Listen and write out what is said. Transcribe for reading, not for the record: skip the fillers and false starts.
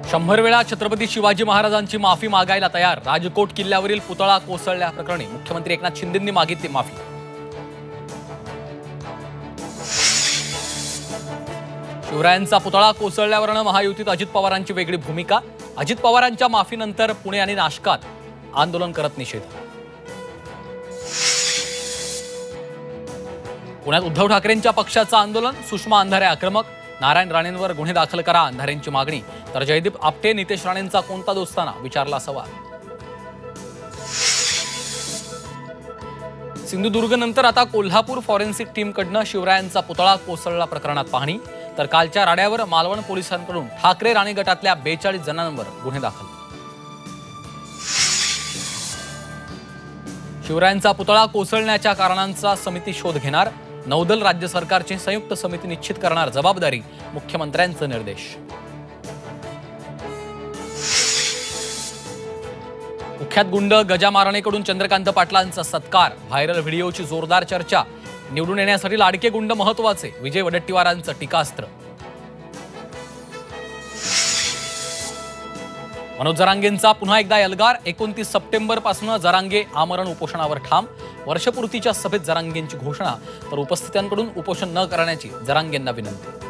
100 वेळा छत्रपती शिवाजी महाराजांची माफी मागायला तयार। राजकोट किल्ल्यावरील पुतळा कोसळल्याप्रकरणी मुख्यमंत्री एकनाथ शिंदेंनी मागितली माफी। शिवरायांचा पुतळा कोसळल्यावरनं महायुतीत अजित पवारांची वेगळी भूमिका। अजित पवारांच्या माफीनंतर पुणे आणि नाशकात आंदोलन करत निषेध। पुण्यात उद्धव ठाकरेंच्या पक्षाचं आंदोलन। सुषमा अंधारे आक्रमक। नारायण राणेंवर गुन्हे दाखल करा अंधारेंची मागणी। तर जयदीप आपटे नितेश राणेंचा कोणता दोस्ताना विचारला सवाल। सिंधुदुर्ग नंतर आता कोल्हापूर फॉरेन्सिक टीमकडनं शिवरायांचा पुतळा कोसळला प्रकरणात पाहणी। तर कालच्या राड्यावर मालवण पोलिसांकडून ठाकरे राणे गटातल्या 42 जणांवर गुन्हे दाखल। शिवरायांचा पुतळा कोसळण्याच्या कारणांचा समिती शोध घेणार। नौदल राज्य सरकारची संयुक्त समिती निश्चित करणार जबाबदारी। मुख्यमंत्र्यांचे निर्देश। कुख्यात गुंड गजा मारणेकडून चंद्रकांत पाटलांचा सत्कार। व्हायरल व्हिडिओची जोरदार चर्चा। निवडून येण्यासाठी लाडके गुंड महत्त्वाचे। विजय वडेट्टीवारांचं टीकास्त्र। मनोज जरांगेंचा पुन्हा एकदा एल्गार। 29 सप्टेंबर पासून जरांगे आमरण उपोषणावर ठाम। वर्षपूर्तीच्या सभेत जरांगेंची घोषणा। तर उपस्थितांकडून उपोषण न करण्याची जरांगेंना विनंती।